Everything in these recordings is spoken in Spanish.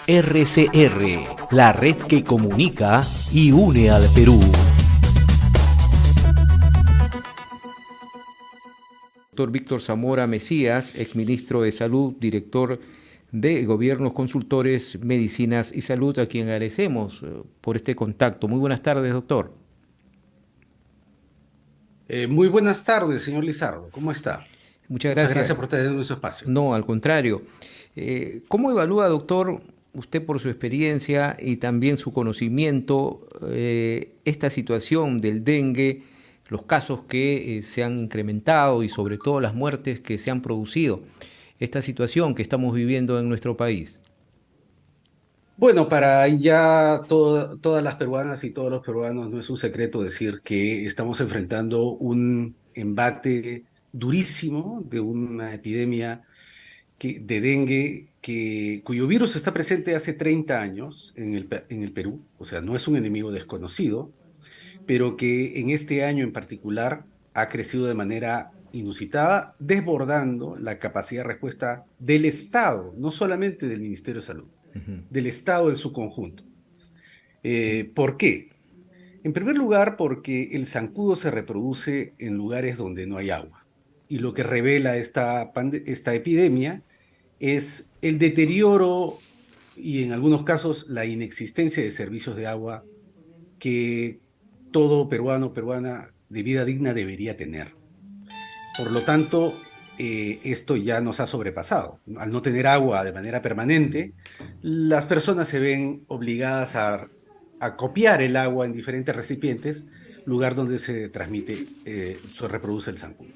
RCR, la red que comunica y une al Perú. Doctor Víctor Zamora Mesías, exministro de Salud, director de Gobiernos Consultores, Medicinas y Salud, a quien agradecemos por este contacto. Muy buenas tardes, doctor. Muy buenas tardes, señor Lizardo. ¿Cómo está? Muchas Muchas gracias. gracias por tener su espacio. No, al contrario. ¿Cómo evalúa, doctor, usted por su experiencia y también su conocimiento, esta situación del dengue, los casos que se han incrementado y sobre todo las muertes que se han producido, esta situación que estamos viviendo en nuestro país? Bueno, para ya todas las peruanas y todos los peruanos no es un secreto decir que estamos enfrentando un embate durísimo de una epidemia de dengue cuyo virus está presente hace 30 años en el Perú, o sea, no es un enemigo desconocido, pero que en este año en particular ha crecido de manera inusitada, desbordando la capacidad de respuesta del Estado, no solamente del Ministerio de Salud, del Estado en su conjunto. ¿Por qué? En primer lugar, porque el zancudo se reproduce en lugares donde no hay agua. Y lo que revela esta epidemia es el deterioro y en algunos casos la inexistencia de servicios de agua que todo peruano o peruana de vida digna debería tener. Por lo tanto, esto ya nos ha sobrepasado. Al no tener agua de manera permanente, las personas se ven obligadas a copiar el agua en diferentes recipientes, lugar donde se transmite, se reproduce el zancudo.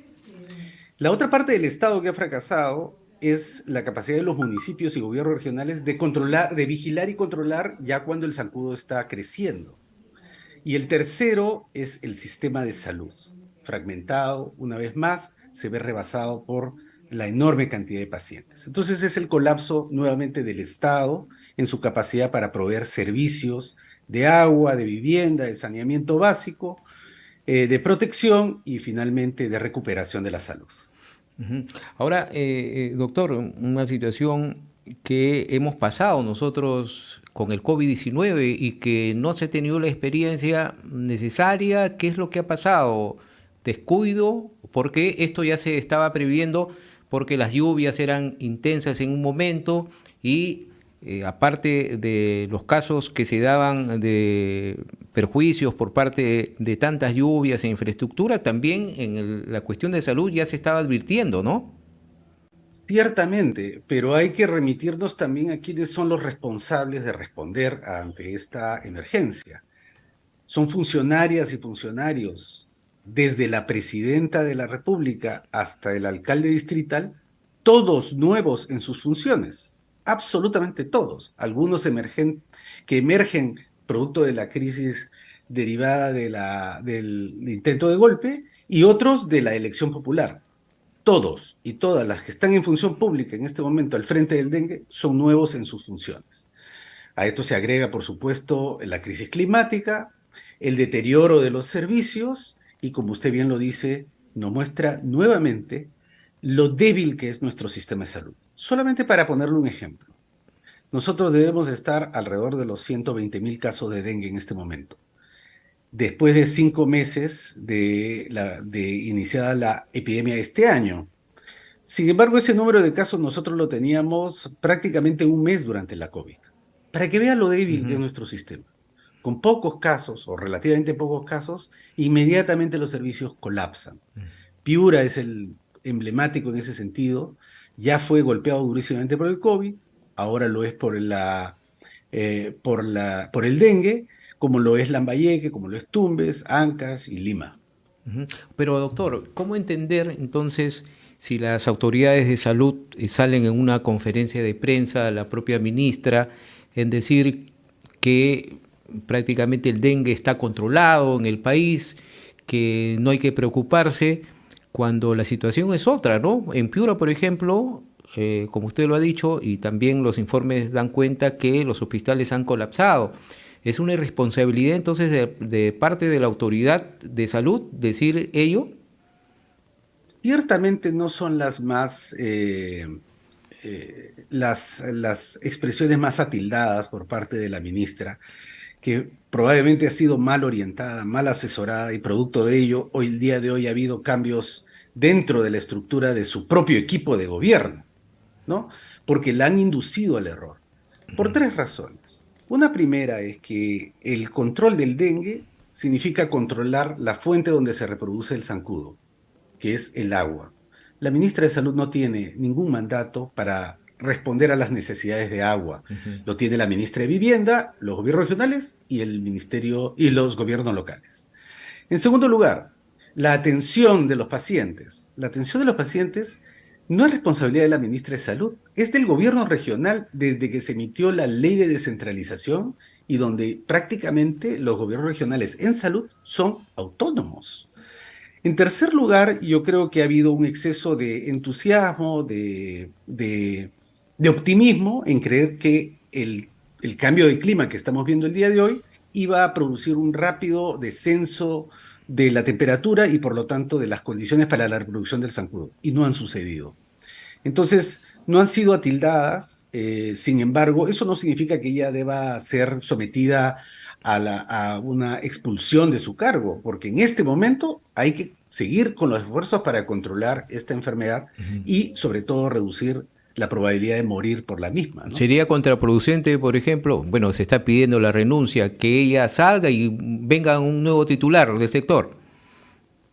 La otra parte del Estado que ha fracasado es la capacidad de los municipios y gobiernos regionales de controlar, de vigilar y controlar ya cuando el zancudo está creciendo. Y el tercero es el sistema de salud, fragmentado una vez más, se ve rebasado por la enorme cantidad de pacientes. Entonces es el colapso nuevamente del Estado en su capacidad para proveer servicios de agua, de vivienda, de saneamiento básico, de protección y finalmente de recuperación de la salud. Ujú. Ahora, doctor, una situación que hemos pasado nosotros con el COVID-19 y que no se ha tenido la experiencia necesaria. ¿Qué es lo que ha pasado? ¿Descuido? Porque esto ya se estaba previendo porque las lluvias eran intensas en un momento y aparte de los casos que se daban de perjuicios por parte de tantas lluvias e infraestructura, también en la cuestión de salud ya se estaba advirtiendo, ¿no? Ciertamente, pero hay que remitirnos también a quiénes son los responsables de responder ante esta emergencia. Son funcionarias y funcionarios, desde la presidenta de la República hasta el alcalde distrital, todos nuevos en sus funciones, absolutamente todos, algunos que emergen producto de la crisis derivada del intento de golpe y otros de la elección popular. Todos y todas las que están en función pública en este momento al frente del dengue son nuevos en sus funciones. A esto se agrega, por supuesto, la crisis climática, el deterioro de los servicios y, como usted bien lo dice, nos muestra nuevamente lo débil que es nuestro sistema de salud. Solamente para ponerle un ejemplo, nosotros debemos estar alrededor de los 120.000 casos de dengue en este momento. Después de 5 meses de iniciada la epidemia este año. Sin embargo, ese número de casos nosotros lo teníamos prácticamente un mes durante la COVID. Para que vea lo débil que es Ujú. nuestro sistema. Con pocos casos o relativamente pocos casos, inmediatamente los servicios colapsan. Piura es el emblemático en ese sentido. Ya fue golpeado durísimamente por el COVID, ahora lo es por el dengue, como lo es Lambayeque, como lo es Tumbes, Ancash y Lima. Ujú. Pero doctor, ¿cómo entender entonces si las autoridades de salud salen en una conferencia de prensa, la propia ministra, en decir que prácticamente el dengue está controlado en el país, que no hay que preocuparse, cuando la situación es otra, ¿no? En Piura, por ejemplo, como usted lo ha dicho, y también los informes dan cuenta que los hospitales han colapsado. ¿Es una irresponsabilidad entonces de parte de la autoridad de salud decir ello? Ciertamente no son las más las expresiones más atildadas por parte de la ministra, que probablemente ha sido mal orientada, mal asesorada y producto de ello, hoy el día de hoy ha habido cambios dentro de la estructura de su propio equipo de gobierno, ¿no? Porque la han inducido al error, por tres razones. Una primera es que el control del dengue significa controlar la fuente donde se reproduce el zancudo, que es el agua. La ministra de Salud no tiene ningún mandato para responder a las necesidades de agua. Ujú. Lo tiene la ministra de Vivienda, los gobiernos regionales y el ministerio y los gobiernos locales. En segundo lugar, la atención de los pacientes. La atención de los pacientes no es responsabilidad de la ministra de Salud, es del gobierno regional desde que se emitió la ley de descentralización y donde prácticamente los gobiernos regionales en salud son autónomos. En tercer lugar, yo creo que ha habido un exceso de entusiasmo, de optimismo en creer que el cambio de clima que estamos viendo el día de hoy iba a producir un rápido descenso de la temperatura y por lo tanto de las condiciones para la reproducción del zancudo. Y no han sucedido. Entonces, no han sido atildadas, sin embargo, eso no significa que ella deba ser sometida a una expulsión de su cargo, porque en este momento hay que seguir con los esfuerzos para controlar esta enfermedad y sobre todo reducir la probabilidad de morir por la misma, ¿no? Sería contraproducente, por ejemplo, bueno, se está pidiendo la renuncia, que ella salga y venga un nuevo titular del sector.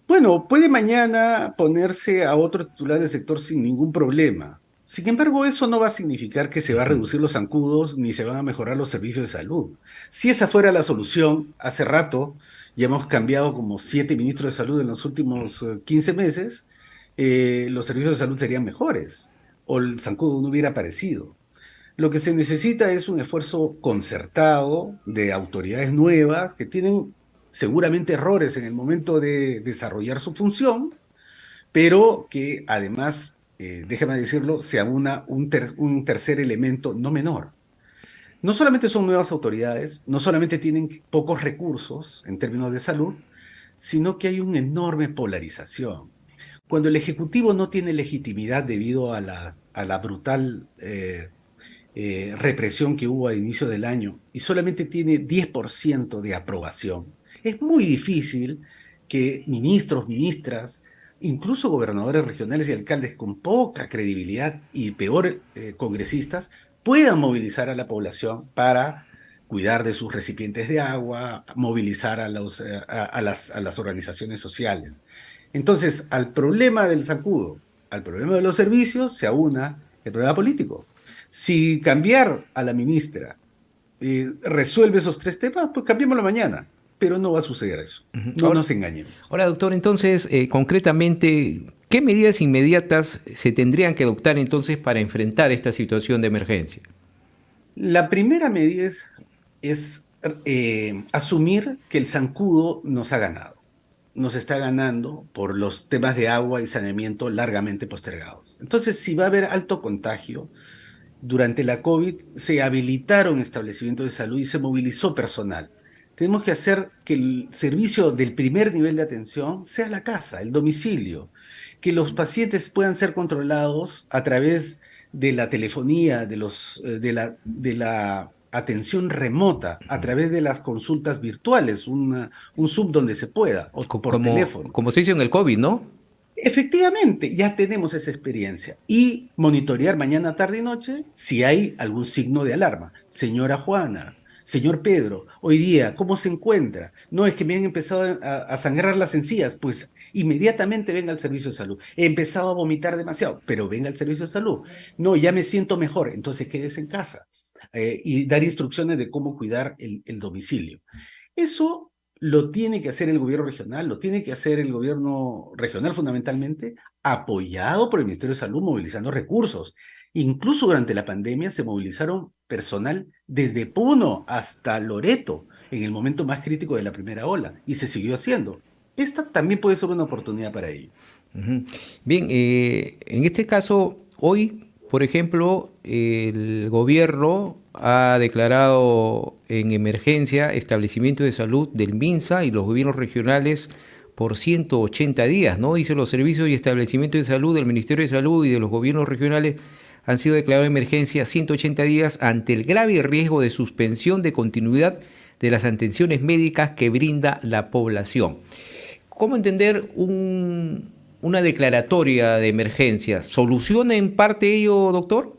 Bueno, puede mañana ponerse a otro titular del sector sin ningún problema. Sin embargo, eso no va a significar que se va a Ujú. reducir los zancudos ni se van a mejorar los servicios de salud. Si esa fuera la solución, hace rato ya hemos cambiado como 7 ministros de salud en los últimos 15 meses, los servicios de salud serían mejores o el zancudo no hubiera aparecido. Lo que se necesita es un esfuerzo concertado de autoridades nuevas que tienen seguramente errores en el momento de desarrollar su función, pero que además, déjame decirlo, se aúna un tercer elemento no menor. No solamente son nuevas autoridades, no solamente tienen pocos recursos en términos de salud, sino que hay una enorme polarización. Cuando el Ejecutivo no tiene legitimidad debido a la brutal represión que hubo a inicio del año y solamente tiene 10% de aprobación, es muy difícil que ministros, ministras, incluso gobernadores regionales y alcaldes con poca credibilidad y peor congresistas puedan movilizar a la población para cuidar de sus recipientes de agua, movilizar a las organizaciones sociales. Entonces, al problema del zancudo, al problema de los servicios, se aúna el problema político. Si cambiar a la ministra resuelve esos tres temas, pues cambiémoslo mañana, pero no va a suceder eso. Ujú. No nos engañemos. Ahora, doctor, entonces, concretamente, ¿qué medidas inmediatas se tendrían que adoptar entonces para enfrentar esta situación de emergencia? La primera medida es asumir que el zancudo nos ha ganado. Nos está ganando por los temas de agua y saneamiento largamente postergados. Entonces, si va a haber alto contagio, durante la COVID se habilitaron establecimientos de salud y se movilizó personal. Tenemos que hacer que el servicio del primer nivel de atención sea la casa, el domicilio, que los pacientes puedan ser controlados a través de la telefonía, de la atención remota, a través de las consultas virtuales, un Zoom donde se pueda, o por teléfono. Como se hizo en el COVID, ¿no? Efectivamente, ya tenemos esa experiencia y monitorear mañana, tarde y noche si hay algún signo de alarma. Señora Juana, señor Pedro, hoy día, ¿cómo se encuentra? No, es que me han empezado a sangrar las encías, pues inmediatamente venga al servicio de salud. He empezado a vomitar demasiado, pero venga al servicio de salud. No, ya me siento mejor, entonces quédese en casa. Y dar instrucciones de cómo cuidar el domicilio. Eso lo tiene que hacer el gobierno regional, lo tiene que hacer el gobierno regional fundamentalmente, apoyado por el Ministerio de Salud, movilizando recursos. Incluso durante la pandemia se movilizaron personal desde Puno hasta Loreto en el momento más crítico de la primera ola y se siguió haciendo. Esta también puede ser una oportunidad para ello. Ujú. Bien, en este caso, hoy, por ejemplo, el gobierno ha declarado en emergencia establecimientos de salud del MINSA y los gobiernos regionales por 180 días, ¿no? Dice los servicios y establecimientos de salud del Ministerio de Salud y de los gobiernos regionales han sido declarados de emergencia 180 días ante el grave riesgo de suspensión de continuidad de las atenciones médicas que brinda la población. ¿Cómo entender una declaratoria de emergencia? ¿Soluciona en parte ello, doctor?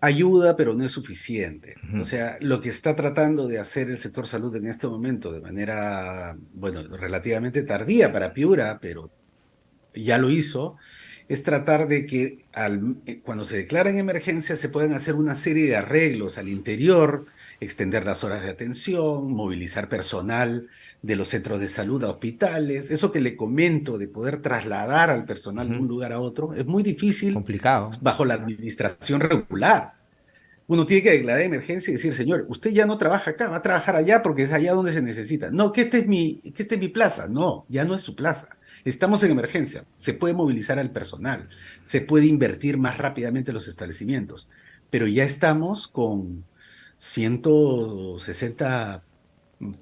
Ayuda, pero no es suficiente. O sea, lo que está tratando de hacer el sector salud en este momento de manera, bueno, relativamente tardía para Piura, pero ya lo hizo, es tratar de que cuando se declara en emergencia se puedan hacer una serie de arreglos al interior, extender las horas de atención, movilizar personal de los centros de salud a hospitales. Eso que le comento de poder trasladar al personal de un lugar a otro es muy difícil Complicado. bajo la administración regular. Uno tiene que declarar emergencia y decir, señor, usted ya no trabaja acá, va a trabajar allá porque es allá donde se necesita. No, que esta es mi plaza. No, ya no es su plaza. Estamos en emergencia. Se puede movilizar al personal, se puede invertir más rápidamente en los establecimientos, pero ya estamos con 160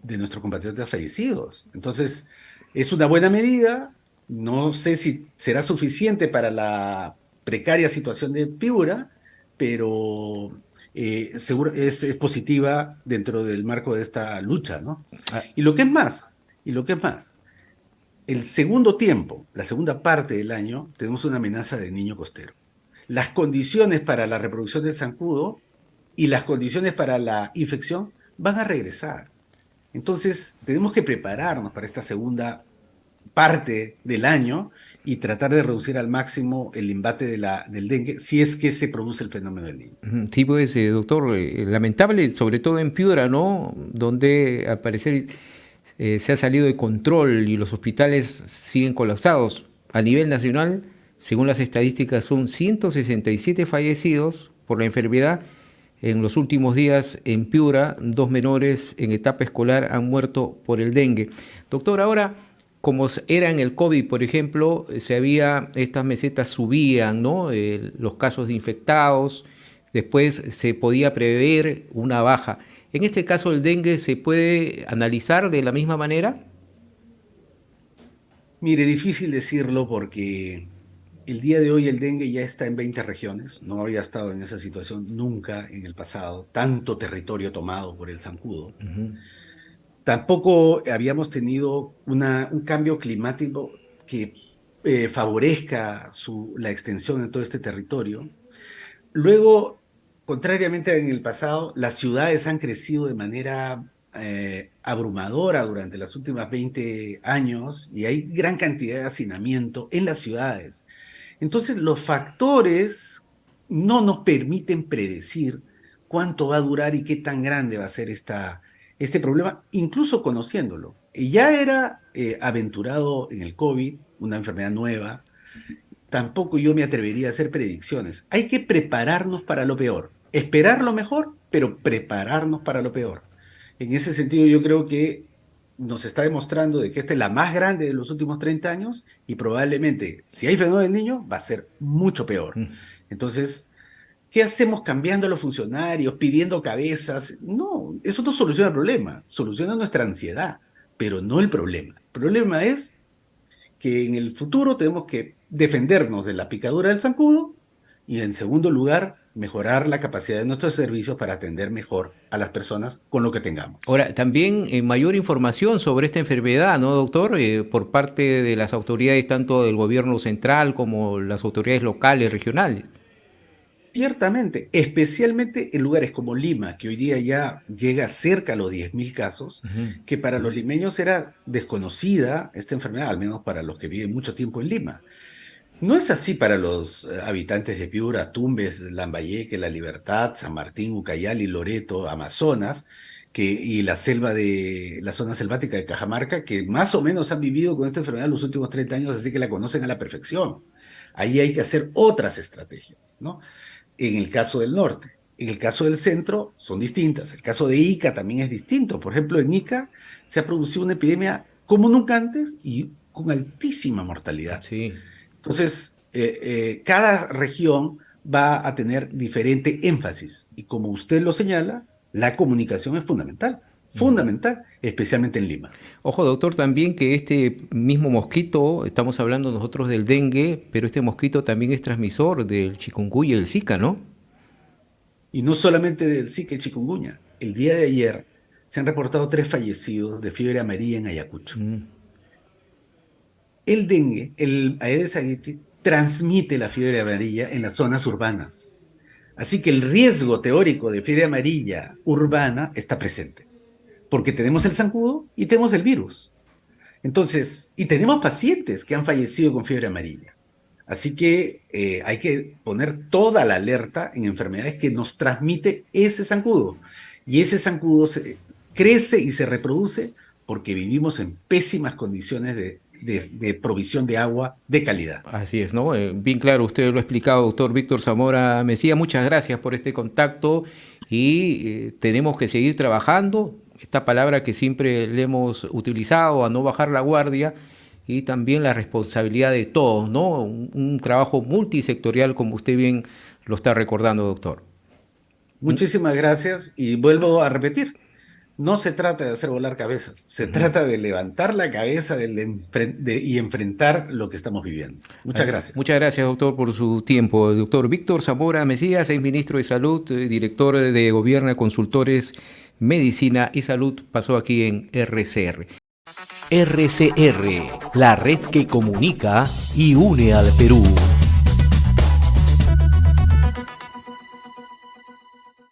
de nuestros compatriotas fallecidos. Entonces, es una buena medida. No sé si será suficiente para la precaria situación de Piura, pero seguro es positiva dentro del marco de esta lucha, ¿no? Ah, Y lo que es más, y lo que es más, el segundo tiempo, la segunda parte del año, tenemos una amenaza de niño costero. Las condiciones para la reproducción del zancudo y las condiciones para la infección van a regresar. Entonces, tenemos que prepararnos para esta segunda parte del año y tratar de reducir al máximo el embate del dengue si es que se produce el fenómeno del niño. sí, pues, doctor, lamentable, sobre todo en Piura, ¿no? Donde al parecer se ha salido de control y los hospitales siguen colapsados. A nivel nacional, según las estadísticas, son 167 fallecidos por la enfermedad. En los últimos días en Piura, 2 menores en etapa escolar han muerto por el dengue. Doctor, ahora, como era en el COVID, por ejemplo, estas mesetas subían, ¿no? Los casos de infectados, después se podía prever una baja. En este caso, el dengue se puede analizar de la misma manera. Mire, difícil decirlo porque el día de hoy el dengue ya está en 20 regiones. No había estado en esa situación nunca en el pasado, tanto territorio tomado por el zancudo. Tampoco habíamos tenido un cambio climático que favorezca la extensión en todo este territorio. Luego, contrariamente en el pasado, las ciudades han crecido de manera abrumadora durante los últimos 20 años y hay gran cantidad de hacinamiento en las ciudades. Entonces, los factores no nos permiten predecir cuánto va a durar y qué tan grande va a ser este problema, incluso conociéndolo. Y ya era aventurado en el COVID, una enfermedad nueva. Tampoco yo me atrevería a hacer predicciones. Hay que prepararnos para lo peor. Esperar lo mejor, pero prepararnos para lo peor. En ese sentido, yo creo que nos está demostrando de que esta es la más grande de los últimos 30 años y probablemente, si hay fenómeno del niño, va a ser mucho peor. Entonces, ¿qué hacemos cambiando a los funcionarios, pidiendo cabezas? No, eso no soluciona el problema, soluciona nuestra ansiedad, pero no el problema. El problema es que en el futuro tenemos que defendernos de la picadura del zancudo y en segundo lugar, mejorar la capacidad de nuestros servicios para atender mejor a las personas con lo que tengamos. Ahora, también mayor información sobre esta enfermedad, ¿no, doctor? Por parte de las autoridades, tanto del gobierno central como las autoridades locales, regionales. Ciertamente, especialmente en lugares como Lima, que hoy día ya llega cerca a los 10.000 casos, que para los limeños era desconocida esta enfermedad, al menos para los que viven mucho tiempo en Lima. No es así para los habitantes de Piura, Tumbes, Lambayeque, La Libertad, San Martín, Ucayali, Loreto, Amazonas, y la zona selvática de Cajamarca, que más o menos han vivido con esta enfermedad los últimos 30 años, así que la conocen a la perfección. Ahí hay que hacer otras estrategias, ¿no? En el caso del norte. En el caso del centro son distintas. El caso de Ica también es distinto. Por ejemplo, en Ica se ha producido una epidemia como nunca antes y con altísima mortalidad. Sí. Entonces, cada región va a tener diferente énfasis y como usted lo señala, la comunicación es fundamental. fundamental, especialmente en Lima. Ojo, doctor, también que este mismo mosquito, estamos hablando nosotros del dengue, pero este mosquito también es transmisor del chikungunya y el Zika, ¿no? Y no solamente del Zika y chikungunya. El día de ayer se han reportado 3 fallecidos de fiebre amarilla en Ayacucho. El dengue, el Aedes aegypti, transmite la fiebre amarilla en las zonas urbanas. Así que el riesgo teórico de fiebre amarilla urbana está presente, porque tenemos el zancudo y tenemos el virus. Entonces, y tenemos pacientes que han fallecido con fiebre amarilla. Así que hay que poner toda la alerta en enfermedades que nos transmite ese zancudo. Y ese zancudo crece y se reproduce porque vivimos en pésimas condiciones de provisión de agua de calidad. Así es, ¿no? Bien claro, usted lo ha explicado, doctor Víctor Zamora Mesía. Muchas gracias por este contacto y tenemos que seguir trabajando. Esta palabra que siempre le hemos utilizado, a no bajar la guardia, y también la responsabilidad de todos, ¿no? Un trabajo multisectorial, como usted bien lo está recordando, doctor. Muchísimas gracias y vuelvo a repetir. No se trata de hacer volar cabezas, se trata de levantar la cabeza y enfrentar lo que estamos viviendo. Muchas gracias. Muchas gracias, doctor, por su tiempo. Doctor Víctor Zamora Mesías, ex ministro de Salud, director de Gobierno de Consultores, Medicina y Salud, pasó aquí en RCR. RCR, la red que comunica y une al Perú.